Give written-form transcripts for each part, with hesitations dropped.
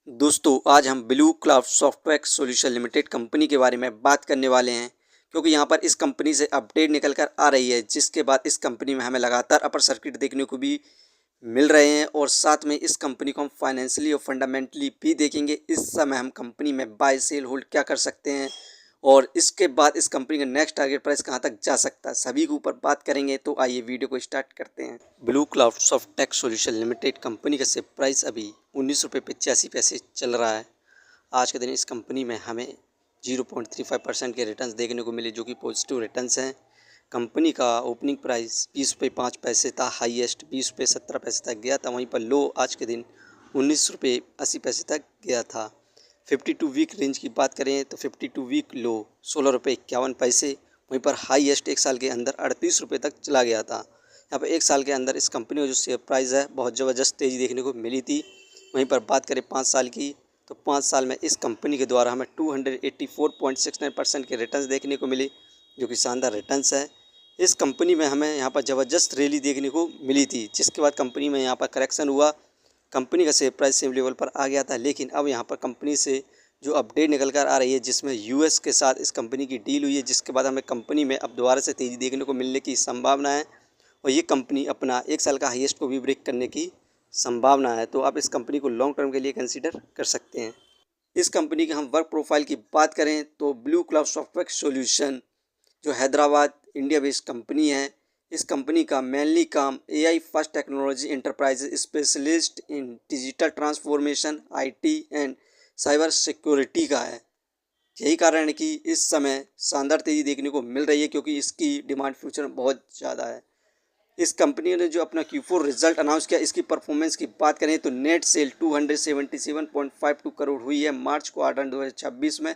दोस्तों आज हम blue cloud software solution limited company के बारे में बात करने वाले हैं क्योंकि यहाँ पर इस कंपनी से अपडेट निकल कर आ रही है, जिसके बाद इस कंपनी में हमें लगातार अपर सर्किट देखने को भी मिल रहे हैं और साथ में इस कंपनी को हम फाइनेंशियली और फंडामेंटली भी देखेंगे। इस समय हम कंपनी में बाय सेल होल्ड क्या कर सकते हैं और इसके बाद इस कंपनी का नेक्स्ट टारगेट प्राइस कहाँ तक जा सकता है, सभी के ऊपर बात करेंगे। तो आइए वीडियो को स्टार्ट करते हैं। Blue cloud Softtech solution limited company का शेयर प्राइस अभी 19 रुपये 85 पैसे चल रहा है। आज के दिन इस कंपनी में हमें 0.35% के रिटर्न्स देखने को मिले, जो कि पॉजिटिव रिटर्न्स हैं। कंपनी का ओपनिंग प्राइस 20 रुपये 5 पैसे था, हाईएस्ट 20 रुपये 17 पैसे तक गया था। वहीं पर लो आज के दिन 19 रुपये 80 पैसे तक गया था। 52 वीक रेंज की बात करें तो 52 वीक लो 16 रुपये 51 पैसे, वहीं पर हाईएस्ट एक साल के अंदर 38 रुपये तक चला गया था। यहाँ पर एक साल के अंदर इस कंपनी का जो शेयर प्राइस है बहुत ज़बरदस्त तेज़ी देखने को मिली थी। वहीं पर बात करें 5 साल की तो 5 साल में इस कंपनी के द्वारा हमें 284.69% के रिटर्न्स देखने को मिले, जो कि शानदार रिटर्न्स है। इस कंपनी में हमें यहाँ पर ज़बरदस्त रैली देखने को मिली थी, जिसके बाद कंपनी में यहाँ पर करेक्शन हुआ, कंपनी का शेयर प्राइस सेम लेवल पर आ गया था। लेकिन अब यहाँ पर कंपनी से जो अपडेट निकल कर आ रही है, जिसमें यूएस के साथ इस कंपनी की डील हुई है, जिसके बाद हमें कंपनी में अब दोबारा से तेज़ी देखने को मिलने की संभावना है और ये कंपनी अपना एक साल का हाईएस्ट को भी ब्रेक करने की संभावना है। तो आप इस कंपनी को लॉन्ग टर्म के लिए कंसीडर कर सकते हैं। इस कंपनी के हम वर्क प्रोफाइल की बात करें तो ब्लू क्लाउड सॉफ्टवेयर सॉल्यूशन जो हैदराबाद इंडिया बेस्ड कंपनी है, इस कंपनी का मेनली काम AI first technology enterprise specialist in digital transformation, IT and cyber security का है। यही कारण है कि इस समय शानदार तेज़ी देखने को मिल रही है, क्योंकि इसकी डिमांड फ्यूचर में बहुत ज़्यादा है। इस कंपनी ने जो अपना Q4 रिजल्ट अनाउंस किया, इसकी परफॉर्मेंस की बात करें तो नेट सेल 277.52 करोड़ हुई है मार्च क्वार्टर 2026 में।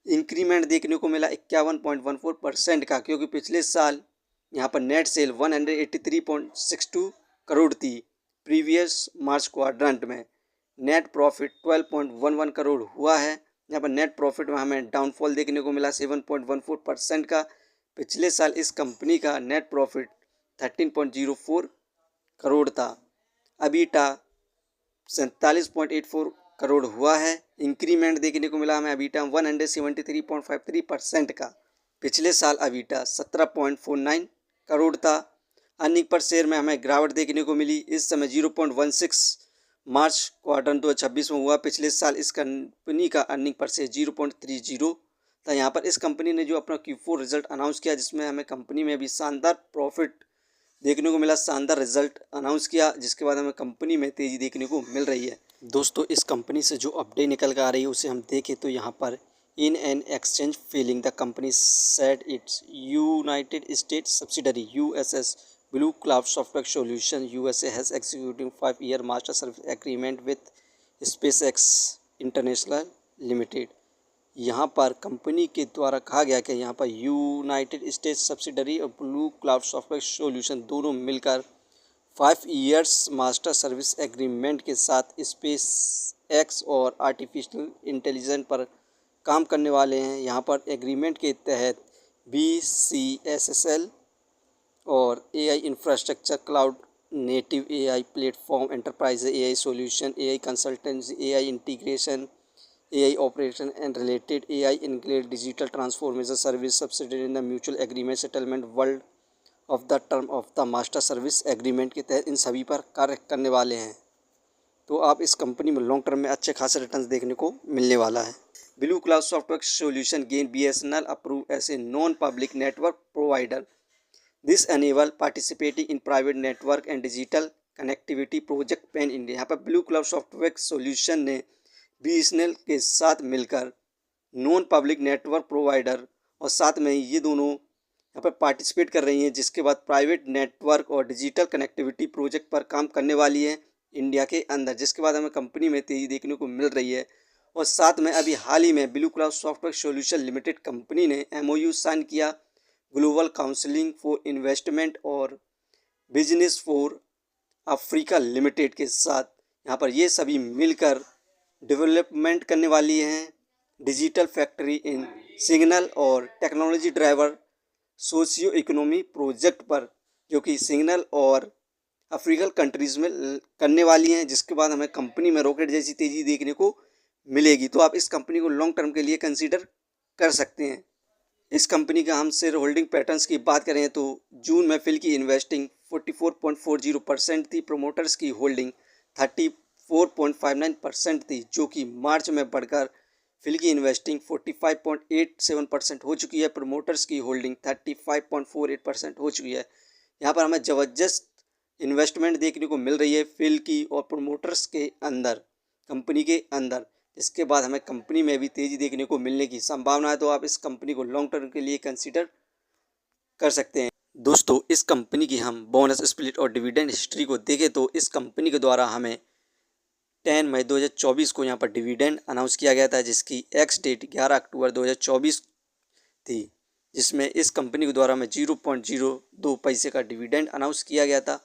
इंक्रीमेंट देखने को मिला 51.14% का, क्योंकि पिछले साल यहाँ पर नेट सेल 183.62 करोड़ थी प्रीवियस मार्च क्वाड्रेंट में। नेट प्रॉफिट 12.11 करोड़ हुआ है। यहाँ पर नेट प्रॉफिट में हमें डाउनफॉल देखने को मिला 7.14% का। पिछले साल इस कंपनी का नेट प्रॉफिट 13.04 करोड़ था। अबीटा 47.84 करोड़ हुआ है। इंक्रीमेंट देखने को मिला हमें अबीटा 173.53% का। पिछले साल अबीटा 17.49 करोड़ था। अर्निंग पर शेयर में हमें गिरावट देखने को मिली, इस समय 0.16 मार्च क्वार्टर 2026 में हुआ। पिछले साल इस कंपनी का अर्निंग पर शेयर 0.30 था। यहाँ पर इस कंपनी ने जो अपना Q4 रिजल्ट अनाउंस किया, जिसमें हमें कंपनी में भी शानदार प्रॉफिट देखने को मिला, शानदार रिजल्ट अनाउंस किया, जिसके बाद हमें कंपनी में तेज़ी देखने को मिल रही है। दोस्तों इस कंपनी से जो अपडेट निकल कर आ रही है उसे हम देखें तो यहाँ पर in an exchange feeling the company said it's United states subsidiary USS blue cloud software solution USA has executing 5-year master service agreement with SpaceX international limited. यहाँ पर कंपनी के द्वारा कहा गया कि यहाँ पर यूनाइटेड स्टेट्स सब्सिडरी और ब्लू क्लाउड सॉफ्टवेयर सॉल्यूशन दोनों मिलकर 5 years मास्टर सर्विस एग्रीमेंट के साथ स्पेस एक्स और आर्टिफिशियल इंटेलिजेंस पर काम करने वाले हैं। यहाँ पर एग्रीमेंट के तहत BCSSL और AI infrastructure, cloud native AI platform, enterprise AI solution, AI consultancy, AI integration, AI operation and related AI include digital transformation service subsidiary in the mutual agreement settlement world of the term of the master service agreement के तहत इन सभी पर कार्य करने वाले हैं। तो आप इस कंपनी में लॉन्ग टर्म में अच्छे खासे रिटर्न्स देखने को मिलने वाला है। Blue cloud software solution gain BSNL approve as a non public network provider. This enable participating in private network and digital connectivity project pan India. यहाँ पर ब्लू क्लाउड सॉफ्टवेयर सॉल्यूशन ने BSNL के साथ मिलकर नॉन पब्लिक नेटवर्क प्रोवाइडर और साथ में ये दोनों यहाँ पर पार्टिसिपेट कर रही हैं, जिसके बाद प्राइवेट नेटवर्क और डिजिटल कनेक्टिविटी प्रोजेक्ट पर काम करने वाली है इंडिया के अंदर, जिसके बाद हमें कंपनी में तेज़ी देखने को मिल रही है। और साथ में अभी हाल ही में blue cloud software solution limited company ने MOU साइन किया ग्लोबल काउंसिलिंग फॉर इन्वेस्टमेंट और बिजनेस फॉर अफ्रीका लिमिटेड के साथ। यहाँ पर ये सभी मिलकर डेवलपमेंट करने वाली हैं डिजिटल फैक्ट्री इन सिग्नल और technology driver socio economy project पर, जो कि सिग्नल और अफ्रीकन कंट्रीज़ में करने वाली हैं, जिसके बाद हमें कंपनी में रॉकेट जैसी तेज़ी देखने को मिलेगी। तो आप इस कंपनी को लॉन्ग टर्म के लिए कंसीडर कर सकते हैं। इस कंपनी का हम शेयर होल्डिंग पैटर्न्स की बात करें तो जून में फिल की इन्वेस्टिंग 44.40% थी, प्रोमोटर्स की होल्डिंग 34.59% थी, जो कि मार्च में बढ़कर फिल की इन्वेस्टिंग 45.87% हो चुकी है। प्रोमोटर्स की होल्डिंग 35.48% हो चुकी है। यहाँ पर हमें ज़बरदस्त इन्वेस्टमेंट देखने को मिल रही है फिल की और प्रोमोटर्स के अंदर, कंपनी के अंदर। इसके बाद हमें कंपनी में भी तेज़ी देखने को मिलने की संभावना है, तो आप इस कंपनी को लॉन्ग टर्म के लिए कंसीडर कर सकते हैं। दोस्तों, इस कंपनी की हम बोनस स्प्लिट और डिविडेंड हिस्ट्री को देखें तो इस कंपनी के द्वारा हमें 10 मई 2024 को यहाँ पर डिविडेंड अनाउंस किया गया था, जिसकी एक्स डेट 11 अक्टूबर 2024 थी, जिसमें इस कंपनी के द्वारा हमें 0.02 पैसे का डिविडेंड अनाउंस किया गया था।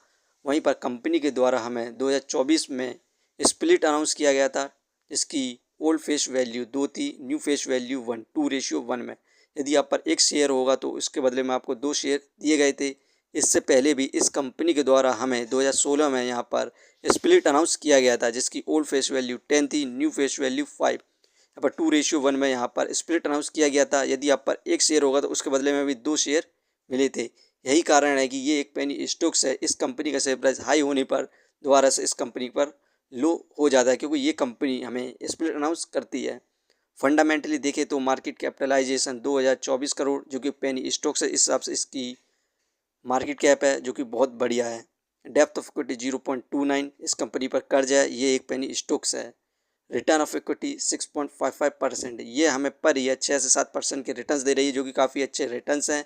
वहीं पर कंपनी के द्वारा हमें 2024 में स्प्लिट अनाउंस किया गया था, जिसकी ओल्ड फेस वैल्यू 2 थी, न्यू फेस वैल्यू 1:1 में। यदि आप पर एक शेयर होगा तो उसके बदले में आपको 2 शेयर दिए गए थे। इससे पहले भी इस कंपनी के द्वारा हमें 2016 में यहाँ पर स्प्लिट अनाउंस किया गया था, जिसकी ओल्ड फेस वैल्यू 10 थी, न्यू फेस वैल्यू 5। यहाँ पर 2:1 में यहाँ पर स्प्लिट अनाउंस किया गया था। यदि आप पर एक शेयर होगा तो उसके बदले में भी 2 शेयर मिले थे। यही कारण है कि ये एक पेनी स्टॉक्स है। इस कंपनी का शेयर प्राइस हाई होने पर दोबारा से इस कंपनी पर लो हो जाता है, क्योंकि ये कंपनी हमें स्प्लिट अनाउंस करती है। फंडामेंटली देखें तो मार्केट कैपिटलाइजेशन 2024 करोड़, जो कि पेनी स्टॉक्स है, इस हिसाब से इसकी मार्केट कैप है, जो कि बहुत बढ़िया है। डेप्थ ऑफ इक्विटी 0.29, इस कंपनी पर कर्ज है, ये एक पेनी स्टॉक्स है। रिटर्न ऑफ इक्विटी 6.55%, ये हमें पर ईयर 6 से 7% के रिटर्न्स दे रही है, जो कि काफ़ी अच्छे रिटर्न्स हैं।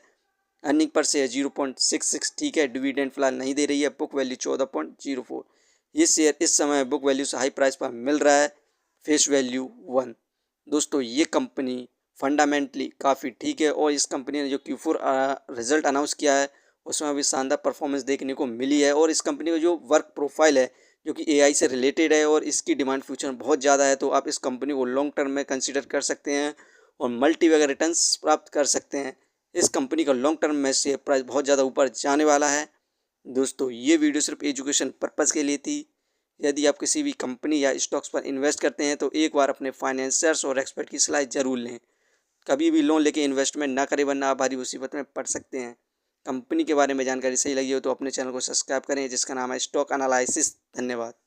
अर्निंग पर शेयर 0.66, ठीक है। डिविडेंड फिलहाल नहीं दे रही है। बुक वैल्यू 14.04, ये शेयर इस समय बुक वैल्यू से हाई प्राइस पर मिल रहा है। Face value 1। दोस्तों, ये कंपनी फंडामेंटली काफ़ी ठीक है और इस कंपनी ने जो Q4 रिजल्ट अनाउंस किया है उसमें भी शानदार परफॉर्मेंस देखने को मिली है। और इस कंपनी का जो वर्क प्रोफाइल है, जो कि AI से रिलेटेड है और इसकी डिमांड फ्यूचर में बहुत ज़्यादा है, तो आप इस कंपनी को लॉन्ग टर्म में कंसीडर कर सकते हैं और मल्टी वगैरह रिटर्न्स प्राप्त कर सकते हैं। इस कंपनी का लॉन्ग टर्म में शेयर प्राइस बहुत ज़्यादा ऊपर जाने वाला है। दोस्तों, ये वीडियो सिर्फ एजुकेशन पर्पज़ के लिए थी। यदि आप किसी भी कंपनी या स्टॉक्स पर इन्वेस्ट करते हैं तो एक बार अपने फाइनेंसर्स और एक्सपर्ट की सलाह जरूर लें। कभी भी लोन लेके इन्वेस्टमेंट ना करें, वरना आप भारी मुसीबत में पड़ सकते हैं। कंपनी के बारे में जानकारी सही लगी हो तो अपने चैनल को सब्सक्राइब करें, जिसका नाम है स्टॉक एनालिसिस। धन्यवाद।